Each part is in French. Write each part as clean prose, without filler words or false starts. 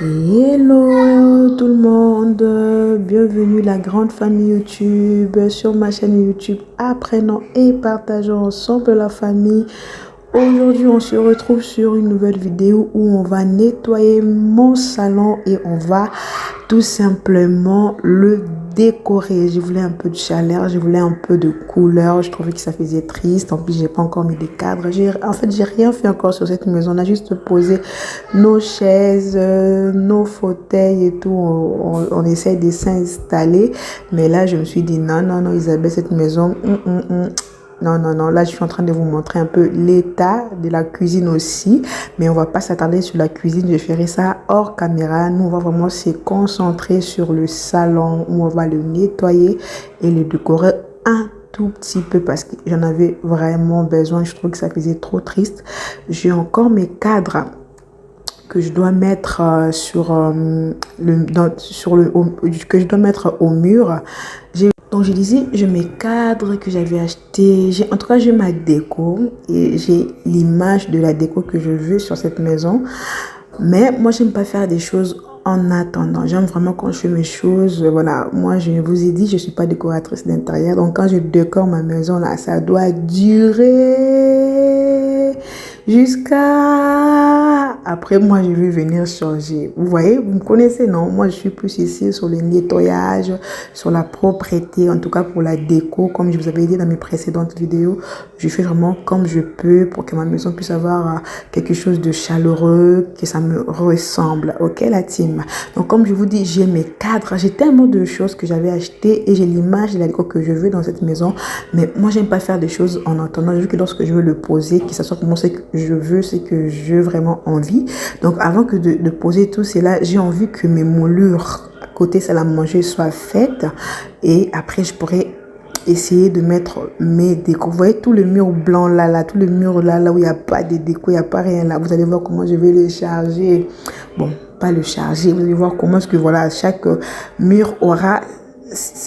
Hello tout le monde, bienvenue la grande famille YouTube sur ma chaîne YouTube. Apprenons et partageons ensemble la famille. Aujourd'hui on se retrouve sur une nouvelle vidéo où on va nettoyer mon salon et on va tout simplement le décorer. Je voulais un peu de chaleur, je voulais un peu de couleur, je trouvais que ça faisait triste. En plus j'ai pas encore mis des cadres. En fait j'ai rien fait encore sur cette maison. On a juste posé nos chaises, nos fauteuils et tout. On essaie de s'installer, mais là je me suis dit non Isabelle, cette maison non, là je suis en train de vous montrer un peu l'état de la cuisine aussi, mais on va pas s'attarder sur la cuisine, je ferai ça hors caméra. Nous on va vraiment se concentrer sur le salon où on va le nettoyer et le décorer un tout petit peu parce que j'en avais vraiment besoin. Je trouve que ça faisait trop triste. J'ai encore mes cadres que je dois mettre que je dois mettre au mur. Donc je disais, j'ai mes cadres que j'avais achetés. En tout cas, j'ai ma déco et j'ai l'image de la déco que je veux sur cette maison. Mais moi, j'aime pas faire des choses en attendant. J'aime vraiment quand je fais mes choses. Voilà, moi, je vous ai dit, je suis pas décoratrice d'intérieur. Donc quand je décore ma maison, là, ça doit durer jusqu'à... Après, moi, je vais venir changer. Vous voyez, vous me connaissez, non? Moi, je suis plus ici sur le nettoyage, sur la propreté, en tout cas pour la déco. Comme je vous avais dit dans mes précédentes vidéos, je fais vraiment comme je peux pour que ma maison puisse avoir quelque chose de chaleureux, que ça me ressemble. Ok, la team? Donc, comme je vous dis, j'ai mes cadres. J'ai tellement de choses que j'avais achetées et j'ai l'image de la déco que je veux dans cette maison. Mais moi, j'aime pas faire des choses en attendant. Je veux que lorsque je veux le poser, que ça soit pour moi, c'est que je veux, c'est que j'ai vraiment envie. Donc avant que de poser tout cela, j'ai envie que mes moulures à côté salle à manger soient faites et après je pourrais essayer de mettre mes décos. Vous voyez tout le mur blanc là, tout le mur là où il n'y a pas de déco, il n'y a pas rien là. Vous allez voir comment je vais le charger. Bon, pas le charger, vous allez voir comment est-ce que voilà, chaque mur aura,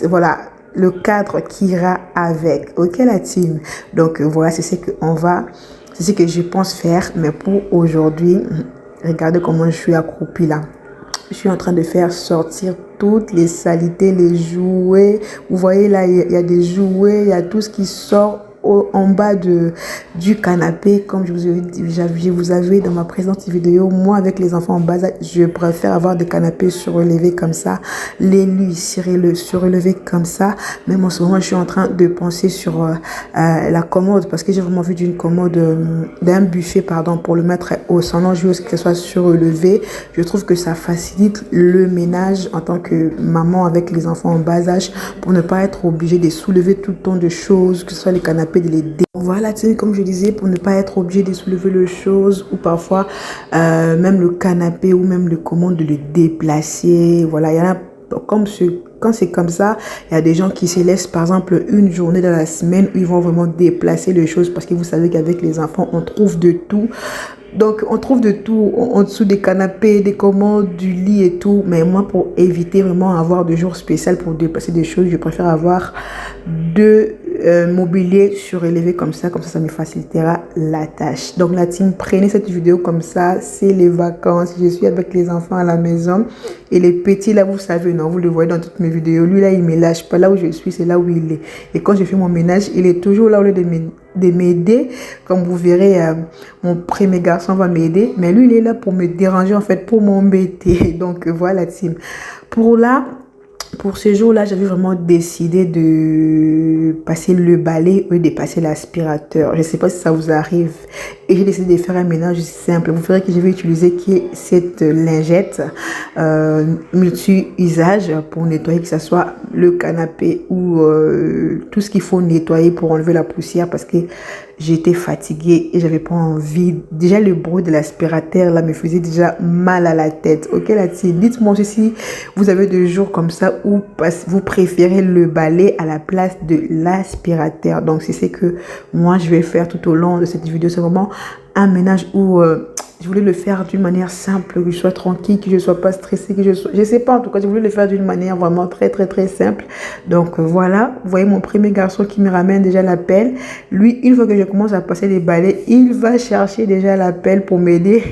voilà, le cadre qui ira avec. Ok la team? Donc voilà, c'est ce qu'on va... C'est ce que je pense faire, mais pour aujourd'hui, regardez comment je suis accroupie là. Je suis en train de faire sortir toutes les saletés, les jouets. Vous voyez là, il y a des jouets, il y a tout ce qui sort en bas du canapé. Comme je vous avais dans ma présente vidéo, moi avec les enfants en bas âge, je préfère avoir des canapés surélevés comme ça, les lits surélevés comme ça. Même en ce moment, je suis en train de penser sur la commode parce que j'ai vraiment vu d'une commode, d'un buffet pardon, pour le mettre au salon. Je veux que ce soit surélevé. Je trouve que ça facilite le ménage en tant que maman avec les enfants en bas âge pour ne pas être obligé de soulever tout le temps de choses, que ce soit les canapés, de les dé... Voilà, comme je disais, pour ne pas être obligé de soulever les choses ou parfois même le canapé ou même le commande de le déplacer. Voilà, il y en a comme quand c'est comme ça, il y a des gens qui se laissent par exemple une journée dans la semaine où ils vont vraiment déplacer les choses parce que vous savez qu'avec les enfants, on trouve de tout. Donc, on trouve de tout en dessous des canapés, des commodes, du lit et tout. Mais moi, pour éviter vraiment avoir de jours spéciaux pour déplacer des choses, je préfère avoir deux mobilier surélevé comme ça ça me facilitera la tâche. Donc la team, prenez cette vidéo comme ça, c'est les vacances, je suis avec les enfants à la maison et les petits là, vous savez, non, vous le voyez dans toutes mes vidéos, lui là il me lâche pas, là où je suis c'est là où il est, et quand je fais mon ménage il est toujours là au lieu de m'aider. Comme vous verrez, mon premier garçon va m'aider, mais lui il est là pour me déranger en fait, pour m'embêter. Donc voilà team, pour là pour ce jour-là, j'avais vraiment décidé de passer le balai ou de passer l'aspirateur. Je ne sais pas si ça vous arrive. Et j'ai décidé de faire un ménage simple. Vous verrez que je vais utiliser cette lingette multi-usage pour nettoyer, que ce soit le canapé ou tout ce qu'il faut nettoyer pour enlever la poussière, parce que j'étais fatiguée et j'avais pas envie. Déjà, le bruit de l'aspirateur là me faisait déjà mal à la tête. Ok, la team, dites-moi aussi si vous avez des jours comme ça où vous préférez le balai à la place de l'aspirateur. Donc, c'est ce que moi je vais faire tout au long de cette vidéo. C'est vraiment un ménage où je voulais le faire d'une manière simple, que je sois tranquille, que je ne sois pas stressée, que je sais pas, en tout cas, je voulais le faire d'une manière vraiment très simple. Donc voilà, vous voyez mon premier garçon qui me ramène déjà la pelle. Lui, une fois que je commence à passer les balais, il va chercher déjà la pelle pour m'aider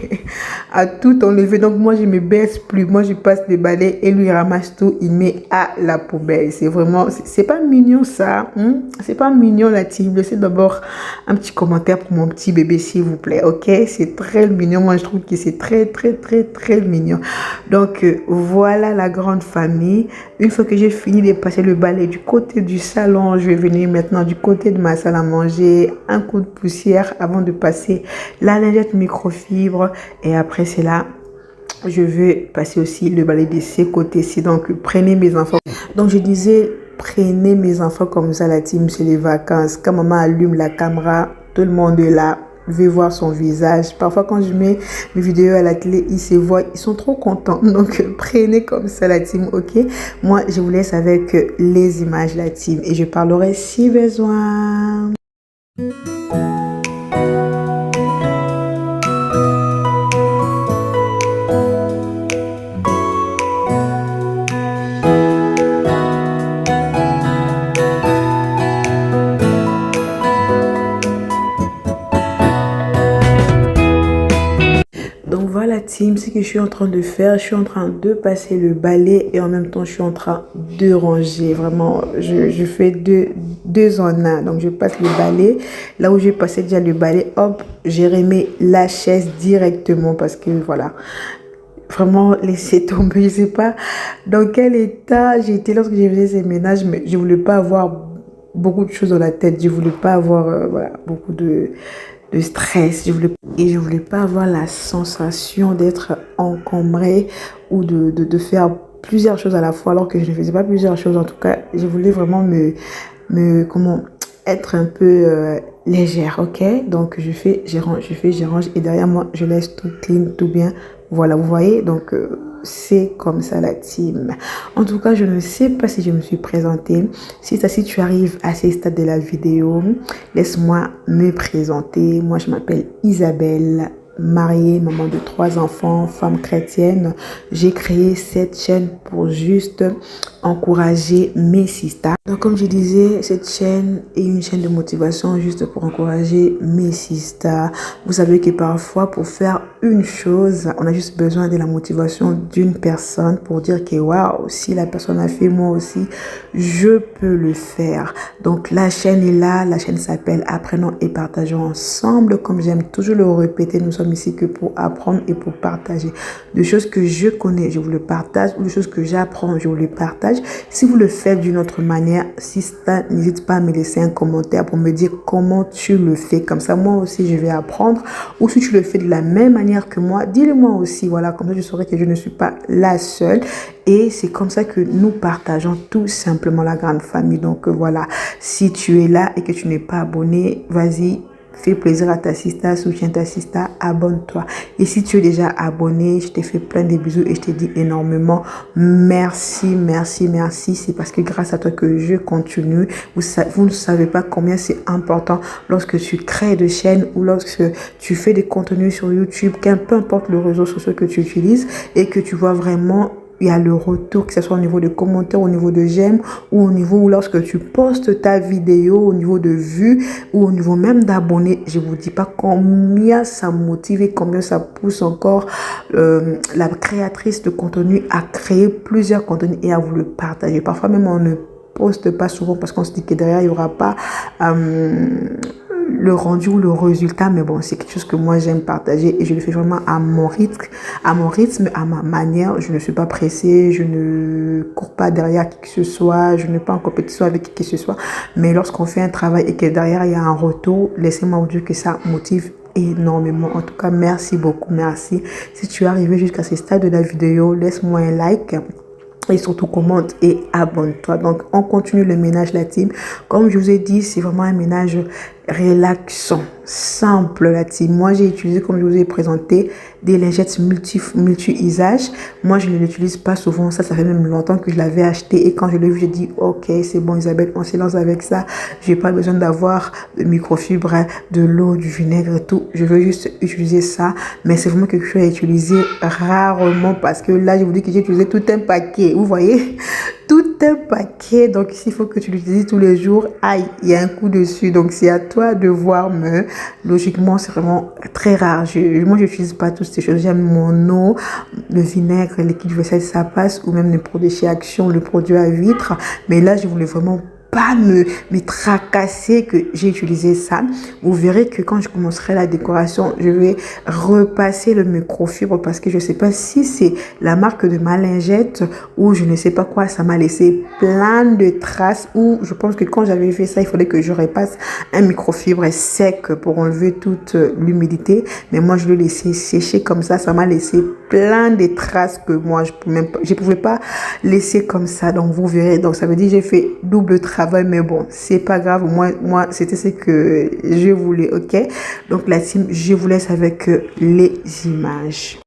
à tout enlever. Donc moi, je me baisse plus. Moi, je passe les balais et lui il ramasse tout, il met à la poubelle. C'est vraiment, c'est pas mignon ça. Hein? C'est pas mignon la team. Laissez d'abord un petit commentaire pour mon petit bébé, s'il vous plaît. Ok, c'est très mignon. Moi, je trouve que c'est très mignon. Donc, voilà la grande famille. Une fois que j'ai fini de passer le balai du côté du salon, je vais venir maintenant du côté de ma salle à manger. Un coup de poussière avant de passer la lingette microfibre. Et après, c'est là, je vais passer aussi le balai de ces côtés-ci. Donc, prenez mes enfants. Donc, je disais, prenez mes enfants comme ça, la team, c'est les vacances. Quand maman allume la caméra, tout le monde est là. Je vais voir son visage. Parfois, quand je mets mes vidéos à la télé, ils se voient, ils sont trop contents. Donc, prenez comme ça la team, ok? Moi, je vous laisse avec les images, la team. Et je parlerai si besoin. Donc voilà team, ce que je suis en train de faire, je suis en train de passer le balai et en même temps je suis en train de ranger. Vraiment, je fais deux en un. Donc je passe le balai, là où j'ai passé déjà le balai, hop, j'ai remis la chaise directement parce que voilà, vraiment laisser tomber, je sais pas dans quel état j'étais lorsque je faisais ces ménages, mais je voulais pas avoir beaucoup de choses dans la tête, je voulais pas avoir voilà, beaucoup de stress, je voulais pas avoir la sensation d'être encombrée ou de faire plusieurs choses à la fois alors que je ne faisais pas plusieurs choses. En tout cas, je voulais vraiment comment être un peu légère, ok? Donc je range et derrière moi je laisse tout clean, tout bien. Voilà, vous voyez, donc c'est comme ça la team. En tout cas, je ne sais pas si je me suis présentée. Si tu arrives à ces stades de la vidéo, laisse-moi me présenter. Moi, je m'appelle Isabelle, mariée, maman de 3 enfants, femme chrétienne. J'ai créé cette chaîne pour juste encourager mes sisters. Donc, comme je disais, cette chaîne est une chaîne de motivation juste pour encourager mes sisters. Vous savez que parfois, pour faire une chose, on a juste besoin de la motivation d'une personne pour dire que waouh, si la personne a fait, moi aussi, je peux le faire. Donc, la chaîne est là. La chaîne s'appelle Apprenons et partageons ensemble. Comme j'aime toujours le répéter, nous sommes ici que pour apprendre et pour partager. Des choses que je connais, je vous le partage, ou des choses que j'apprends, je vous le partage. Si vous le faites d'une autre manière, si ça, n'hésite pas à me laisser un commentaire pour me dire comment tu le fais. Comme ça, moi aussi, je vais apprendre. Ou si tu le fais de la même manière que moi, dis-le moi aussi. Voilà, comme ça, je saurai que je ne suis pas la seule. Et c'est comme ça que nous partageons tout simplement la grande famille. Donc voilà, si tu es là et que tu n'es pas abonné, vas-y. Fais plaisir à ta sister, soutiens ta sister, abonne-toi. Et si tu es déjà abonné, je te fais plein de bisous et je te dis énormément merci. C'est parce que grâce à toi que je continue. Vous ne savez pas combien c'est important lorsque tu crées des chaînes ou lorsque tu fais des contenus sur YouTube, peu importe le réseau social que tu utilises et que tu vois vraiment il y a le retour, que ce soit au niveau de commentaires, au niveau de j'aime, ou au niveau où lorsque tu postes ta vidéo, au niveau de vues, ou au niveau même d'abonnés. Je vous dis pas combien ça motive et combien ça pousse encore la créatrice de contenu à créer plusieurs contenus et à vous le partager. Parfois même on ne poste pas souvent parce qu'on se dit que derrière il n'y aura pas le rendu ou le résultat, mais bon, c'est quelque chose que moi j'aime partager et je le fais vraiment à mon rythme, à ma manière. Je ne suis pas pressée, je ne cours pas derrière qui que ce soit, je ne suis pas en compétition avec qui que ce soit, mais lorsqu'on fait un travail et que derrière il y a un retour, laissez-moi vous dire que ça motive énormément. En tout cas, merci beaucoup, merci. Si tu es arrivé jusqu'à ce stade de la vidéo, laisse-moi un like et surtout commente et abonne-toi. Donc on continue le ménage la team. Comme je vous ai dit, c'est vraiment un ménage relaxant, simple la team. Moi j'ai utilisé, comme je vous ai présenté, des lingettes multi-usage. Moi je ne l'utilise pas souvent, ça fait même longtemps que je l'avais acheté et quand je l'ai vu j'ai dit ok c'est bon Isabelle, on se lance avec ça. J'ai pas besoin d'avoir de microfibre, de l'eau, du vinaigre et tout. Je veux juste utiliser ça, mais c'est vraiment quelque chose à utiliser rarement parce que là je vous dis que j'ai utilisé tout un paquet, vous voyez, tout un paquet. Donc s'il faut que tu l'utilises tous les jours, aïe, il y a un coup dessus. Donc c'est à toi de voir, mais logiquement c'est vraiment très rare. Moi je n'utilise pas toutes ces choses. J'aime mon eau, le vinaigre, le liquide vaisselle, ça passe, ou même le produit chez Action, le produit à vitre. Mais là je voulais vraiment pas me tracasser que j'ai utilisé ça. Vous verrez que quand je commencerai la décoration, je vais repasser le microfibre parce que je sais pas si c'est la marque de ma lingette ou je ne sais pas quoi. Ça m'a laissé plein de traces ou je pense que quand j'avais fait ça, il fallait que je repasse un microfibre sec pour enlever toute l'humidité. Mais moi, je l'ai laissé sécher comme ça. Ça m'a laissé plein de traces que moi, je pouvais pas laisser comme ça. Donc, vous verrez. Donc, ça veut dire que j'ai fait double travail. Mais bon, c'est pas grave. Moi c'était ce que je voulais. OK? Donc, la team, je vous laisse avec les images.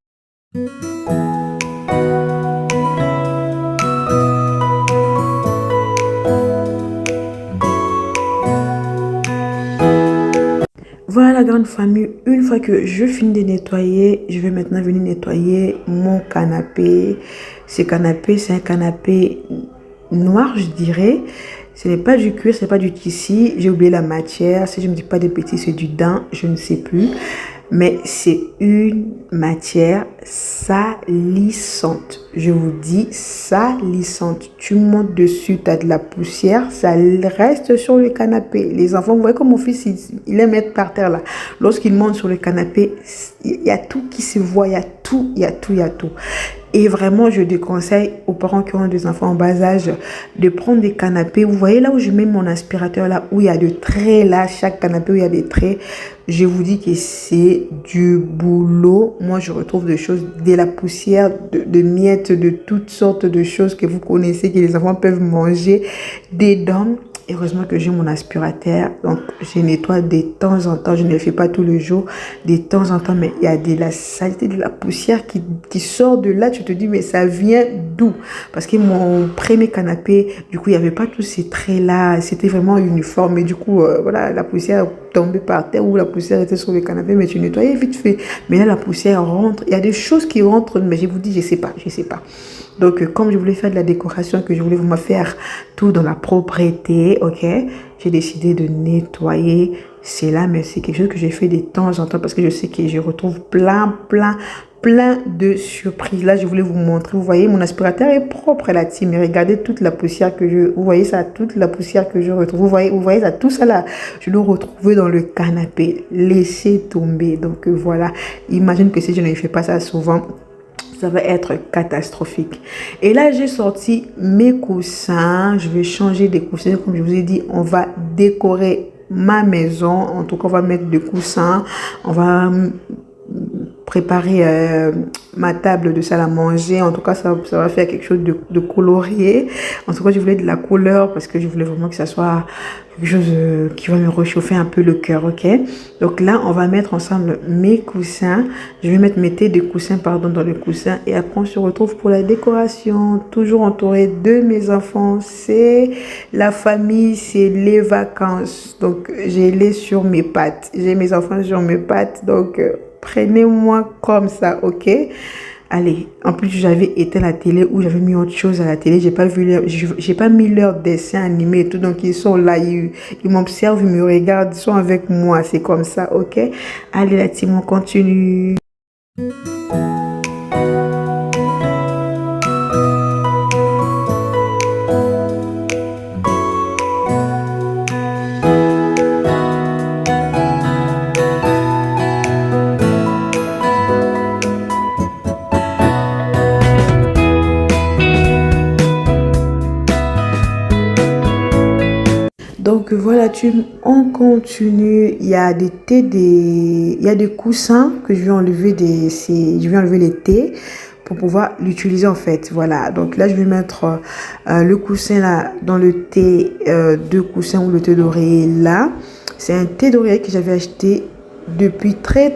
Voilà la grande famille, une fois que je finis de nettoyer, je vais maintenant venir nettoyer mon canapé. Ce canapé, c'est un canapé noir, je dirais. Ce n'est pas du cuir, ce n'est pas du tissu. J'ai oublié la matière. Si je ne me dis pas des petits, c'est du daim, je ne sais plus. Mais c'est une matière salissante. Je vous dis salissante. Tu montes dessus, tu as de la poussière, ça reste sur le canapé. Les enfants, vous voyez comme mon fils, il aime être par terre là. Lorsqu'il monte sur le canapé, il y a tout qui se voit, il y a tout, il y a tout, il y a tout. Et vraiment, je déconseille aux parents qui ont des enfants en bas âge de prendre des canapés. Vous voyez là où je mets mon aspirateur, là où il y a des traits, là, chaque canapé où il y a des traits. Je vous dis que c'est du boulot. Moi, je retrouve des choses, de la poussière, de miettes, de toutes sortes de choses que vous connaissez, que les enfants peuvent manger dedans. Heureusement que j'ai mon aspirateur, donc je nettoie de temps en temps, je ne le fais pas tous les jours, de temps en temps, mais il y a de la saleté, de la poussière qui sort de là, tu te dis mais ça vient d'où? Parce que mon premier canapé, du coup il n'y avait pas tous ces traits là, c'était vraiment uniforme et du coup voilà, la poussière tombait par terre ou la poussière était sur le canapé, mais tu nettoyais vite fait. Mais là la poussière rentre, il y a des choses qui rentrent, mais je vous dis je sais pas. Donc, comme je voulais faire de la décoration, que je voulais vous faire tout dans la propreté, ok, j'ai décidé de nettoyer cela, mais c'est quelque chose que j'ai fait de temps en temps parce que je sais que je retrouve plein de surprises. Là, je voulais vous montrer, vous voyez, mon aspirateur est propre la team. Regardez toute la poussière que vous voyez ça, toute la poussière que je retrouve. Vous voyez ça, tout ça là, je l'ai retrouvé dans le canapé. Laissez tomber. Donc, voilà, imagine que si je ne fais pas ça souvent, ça va être catastrophique. Et là, j'ai sorti mes coussins. Je vais changer des coussins. Comme je vous ai dit, on va décorer ma maison. En tout cas, on va mettre des coussins. On va préparer ma table de salle à manger. En tout cas, ça va faire quelque chose de colorié. En tout cas, je voulais de la couleur parce que je voulais vraiment que ça soit quelque chose qui va me réchauffer un peu le cœur, ok? Donc là, on va mettre ensemble mes coussins. Je vais mettre mes têts de coussins, pardon, dans le coussin. Et après, on se retrouve pour la décoration. Toujours entouré de mes enfants. C'est la famille, c'est les vacances. Donc, j'ai les sur mes pattes. J'ai mes enfants sur mes pattes. Donc, prenez-moi comme ça, ok? Allez, en plus j'avais éteint la télé ou j'avais mis autre chose à la télé. J'ai pas mis leur dessin animé et tout. Donc ils sont là, ils m'observent, ils me regardent, ils sont avec moi. C'est comme ça, ok? Allez la team, on continue. Donc voilà, on continue. Il y a il y a des coussins que je vais enlever je vais enlever les thés pour pouvoir l'utiliser en fait. Voilà, donc là je vais mettre le coussin là dans le thé, deux coussins ou le thé d'oreiller là. C'est un thé d'oreiller que j'avais acheté depuis très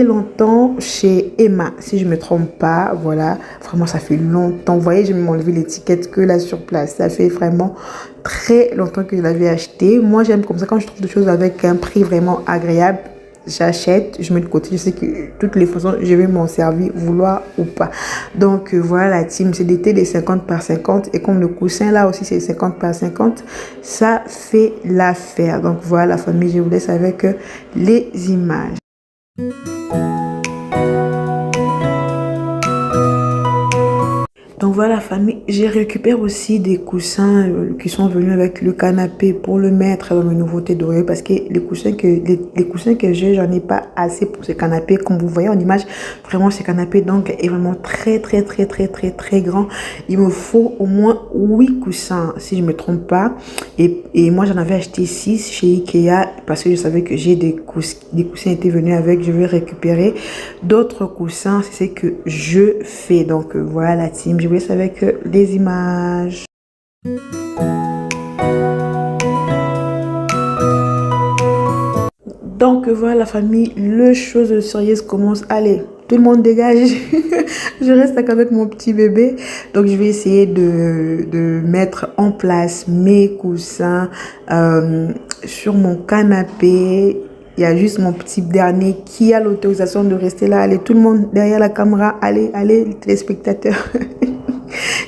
longtemps chez Emma, si je me trompe pas. Voilà, vraiment ça fait longtemps. Vous voyez, je vais m'enlever l'étiquette que là sur place. Ça fait vraiment très longtemps que je l'avais acheté. Moi j'aime comme ça, quand je trouve des choses avec un prix vraiment agréable, j'achète, je mets de côté, je sais que toutes les façons je vais m'en servir, vouloir ou pas. Donc voilà la team, c'est des thés des 50 par 50 et comme le coussin là aussi c'est 50 par 50, ça fait l'affaire. Donc voilà la famille, je vous laisse avec les images. Donc voilà la famille, j'ai récupéré aussi des coussins qui sont venus avec le canapé pour le mettre dans mes nouveautés d'oreiller parce que les coussins que j'ai, j'en ai pas assez pour ce canapé. Comme vous voyez en image, vraiment ce canapé donc est vraiment très grand. Il me faut au moins 8 coussins si je me trompe pas. Et moi j'en avais acheté 6 chez Ikea parce que je savais que j'ai des coussins étaient venus avec. Je vais récupérer d'autres coussins, c'est ce que je fais. Donc voilà la team, je vous laisse avec les images. Donc voilà la famille, le chose sérieuse commence. Allez, tout le monde dégage. Je reste avec mon petit bébé. Donc je vais essayer de mettre en place mes coussins sur mon canapé. Il y a juste mon petit dernier qui a l'autorisation de rester là. Allez, tout le monde derrière la caméra. Allez, les téléspectateurs.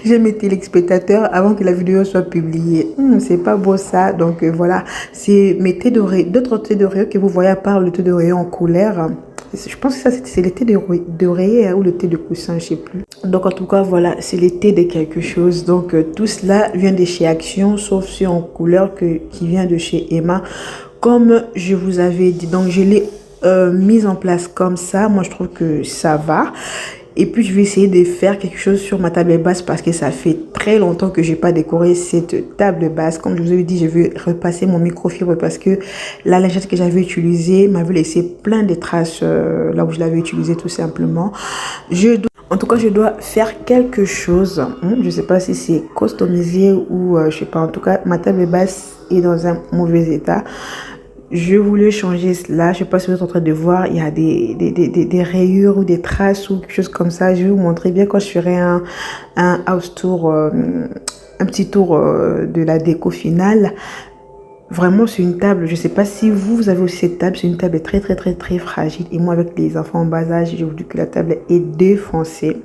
J'ai mes téléspectateurs avant que la vidéo soit publiée. C'est pas beau ça. Donc voilà, c'est mes thés d'oreiller, d'autres thés d'oreiller que vous voyez à part le thé d'oreiller en couleur. Je pense que ça c'est le thé d'oreiller ou le thé de coussin, je sais plus. Donc en tout cas voilà, c'est le thé de quelque chose. Donc tout cela vient de chez Action, sauf celui en couleur qui vient de chez Emma. Comme je vous avais dit, donc je l'ai mise en place comme ça. Moi je trouve que ça va. Et puis je vais essayer de faire quelque chose sur ma table basse parce que ça fait très longtemps que j'ai pas décoré cette table basse. Comme je vous avais dit, je vais repasser mon microfibre parce que la lingette que j'avais utilisée m'avait laissé plein de traces là où je l'avais utilisée tout simplement. En tout cas, je dois faire quelque chose. Je ne sais pas si c'est customisé ou je sais pas. En tout cas, ma table basse est dans un mauvais état. Je voulais changer cela. Je sais pas si vous êtes en train de voir. Il y a des rayures ou des traces ou quelque chose comme ça. Je vais vous montrer bien quand je ferai un house tour, un petit tour de la déco finale. Vraiment, c'est une table, je ne sais pas si vous avez aussi cette table, c'est une table très fragile. Et moi, avec les enfants en bas âge, j'ai voulu que la table est défoncée.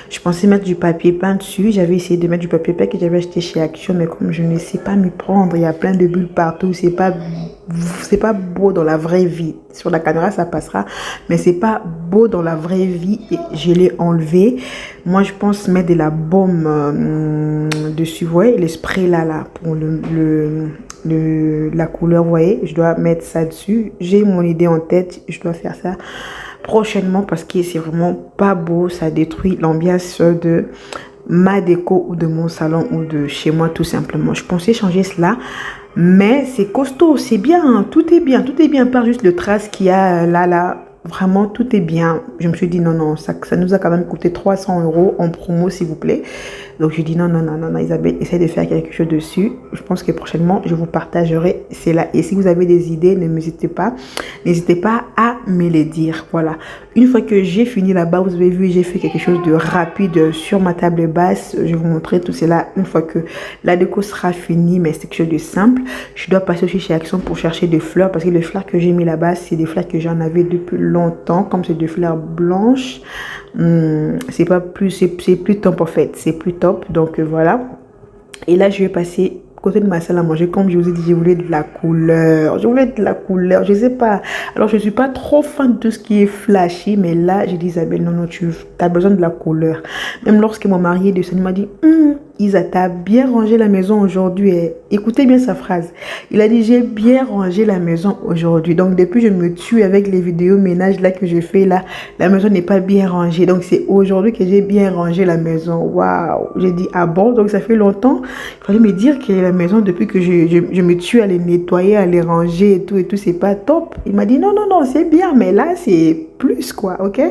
Je pensais mettre du papier peint dessus. J'avais essayé de mettre du papier peint que j'avais acheté chez Action, mais comme je ne sais pas m'y prendre, il y a plein de bulles partout. C'est pas beau dans la vraie vie. Sur la caméra, ça passera, mais c'est pas beau dans la vraie vie. Et je l'ai enlevé. Moi, je pense mettre de la baume dessus, vous voyez, le spray là pour la couleur, vous voyez, je dois mettre ça dessus. J'ai mon idée en tête, je dois faire ça prochainement parce que c'est vraiment pas beau, ça détruit l'ambiance de ma déco ou de mon salon ou de chez moi tout simplement. Je pensais changer cela, mais c'est costaud, c'est bien, tout est bien, par juste le trace qu'il y a là. Vraiment, tout est bien. Je me suis dit non, ça nous a quand même coûté 300 € en promo, s'il vous plaît. Donc, je dis non, Isabelle, essaye de faire quelque chose dessus. Je pense que prochainement, je vous partagerai cela. Et si vous avez des idées, n'hésitez pas à me les dire. Voilà. Une fois que j'ai fini là-bas, vous avez vu, j'ai fait quelque chose de rapide sur ma table basse. Je vais vous montrer tout cela une fois que la déco sera finie, mais c'est quelque chose de simple. Je dois passer aussi chez Action pour chercher des fleurs parce que les fleurs que j'ai mis là-bas, c'est des fleurs que j'en avais depuis longtemps. Comme c'est des fleurs blanches, c'est plus top en fait, c'est plus top. Donc voilà. Et là, je vais passer côté de ma salle à manger. Comme je vous ai dit, je voulais de la couleur. Je sais pas. Alors, je suis pas trop fan de tout ce qui est flashy, mais là, j'ai dit, Isabelle, non, tu as besoin de la couleur. Même lorsque mon mari est descendu, il m'a dit, Isata a bien rangé la maison aujourd'hui. Écoutez bien sa phrase. Il a dit, j'ai bien rangé la maison aujourd'hui. Donc, depuis, je me tue avec les vidéos ménage là que je fais là. La maison n'est pas bien rangée. Donc, c'est aujourd'hui que j'ai bien rangé la maison. Waouh! J'ai dit, ah bon? Donc, ça fait longtemps. Il fallait me dire que la maison, depuis que je me tue à les nettoyer, à les ranger et tout, c'est pas top. Il m'a dit, non, non, non, c'est bien. Mais là, c'est plus quoi, ok?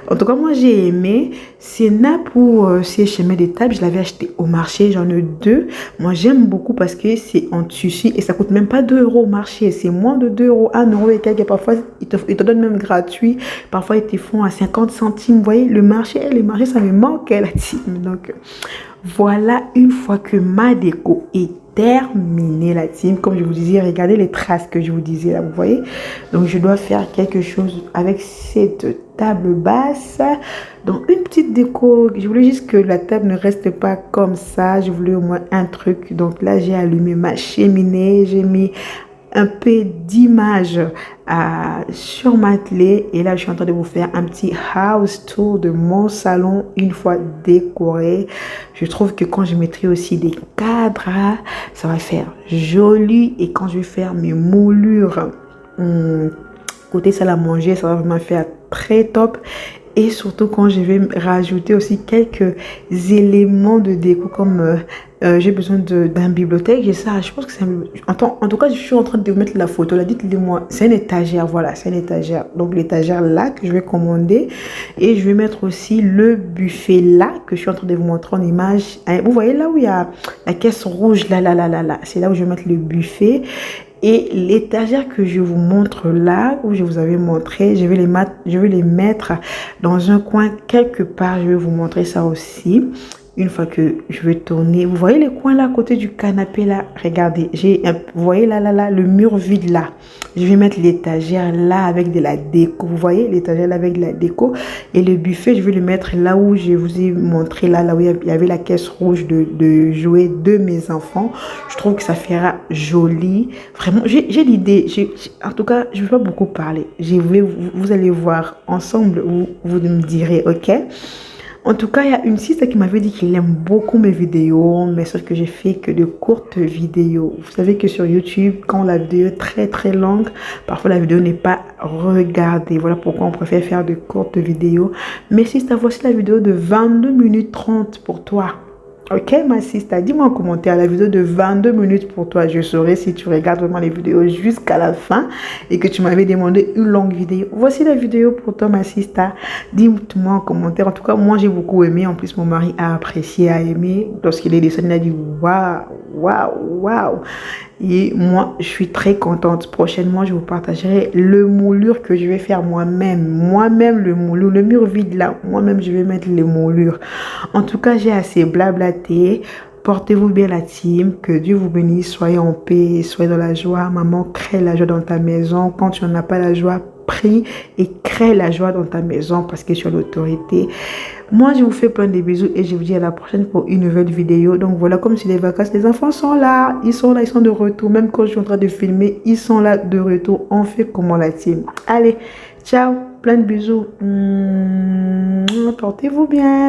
En tout cas, moi, j'ai aimé. C'est nappe pour ces chemins de table. Je l'avais acheté au marché. J'en ai 2. Moi, j'aime beaucoup parce que c'est en tissu et ça coûte même pas 2 € au marché. C'est moins de 2 €, 1 € et quelques. Parfois, ils te donnent même gratuit. Parfois, ils te font à 50 centimes. Vous voyez, le marché, ça me manque, la team. Donc, voilà, une fois que ma déco est terminée, la team, comme je vous disais, regardez les traces que je vous disais là, vous voyez. Donc, je dois faire quelque chose avec cette table basse. Donc, une petite déco. Je voulais juste que la table ne reste pas comme ça. Je voulais au moins un truc. Donc là, j'ai allumé ma cheminée. J'ai mis un peu d'image sur ma clé. Et là, je suis en train de vous faire un petit house tour de mon salon une fois décoré. Je trouve que quand je mettrai aussi des cadres, ça va faire joli. Et quand je vais faire mes moulures côté salle à manger, ça va vraiment faire très top. Et surtout quand je vais rajouter aussi quelques éléments de déco comme j'ai besoin d'un bibliothèque. J'ai ça, je pense que c'est en tout cas, je suis en train de vous mettre la photo là, dites-le moi. C'est une étagère, voilà, c'est une étagère. Donc l'étagère là que je vais commander. Et je vais mettre aussi le buffet là que je suis en train de vous montrer en image. Vous voyez là où il y a la caisse rouge là. C'est là où je vais mettre le buffet. Et l'étagère que je vous montre là, où je vous avais montré, je vais les mettre dans un coin quelque part. Je vais vous montrer ça aussi. Une fois que je vais tourner, vous voyez les coins là à côté du canapé là, regardez, vous voyez là, le mur vide là. Je vais mettre l'étagère là avec de la déco. Vous voyez l'étagère là avec de la déco. Et le buffet, je vais le mettre là où je vous ai montré là où il y avait la caisse rouge de jouets de mes enfants. Je trouve que ça fera joli. Vraiment, j'ai l'idée. En tout cas, je ne vais pas beaucoup parler. Vous allez voir ensemble, vous me direz, ok? En tout cas, il y a une sister qui m'avait dit qu'il aime beaucoup mes vidéos, mais sauf que j'ai fait que de courtes vidéos. Vous savez que sur YouTube, quand la vidéo est très très longue, parfois la vidéo n'est pas regardée. Voilà pourquoi on préfère faire de courtes vidéos. Mais sister, voici la vidéo de 22 minutes 30 pour toi. Ok, ma sister, dis-moi en commentaire la vidéo de 22 minutes pour toi. Je saurai si tu regardes vraiment les vidéos jusqu'à la fin et que tu m'avais demandé une longue vidéo. Voici la vidéo pour toi, ma sister. Dis-moi en commentaire. En tout cas, moi, j'ai beaucoup aimé. En plus, mon mari a apprécié, a aimé. Lorsqu'il est descendu, il a dit waouh, waouh, waouh. Et moi, je suis très contente. Prochainement, je vous partagerai le moulure que je vais faire moi-même. Moi-même, le moulure, le mur vide là. Moi-même, je vais mettre les moulures. En tout cas, j'ai assez blablaté. Portez-vous bien la team. Que Dieu vous bénisse. Soyez en paix. Soyez dans la joie. Maman, crée la joie dans ta maison. Quand tu n'en as pas la joie, prie et crée la joie dans ta maison parce que tu as l'autorité. Moi, je vous fais plein de bisous et je vous dis à la prochaine pour une nouvelle vidéo. Donc voilà, comme c'est les vacances, les enfants sont là. Ils sont là, ils sont de retour. Même quand je suis en train de filmer, ils sont là de retour. On fait comment la team. Allez, ciao, plein de bisous. Portez-vous bien.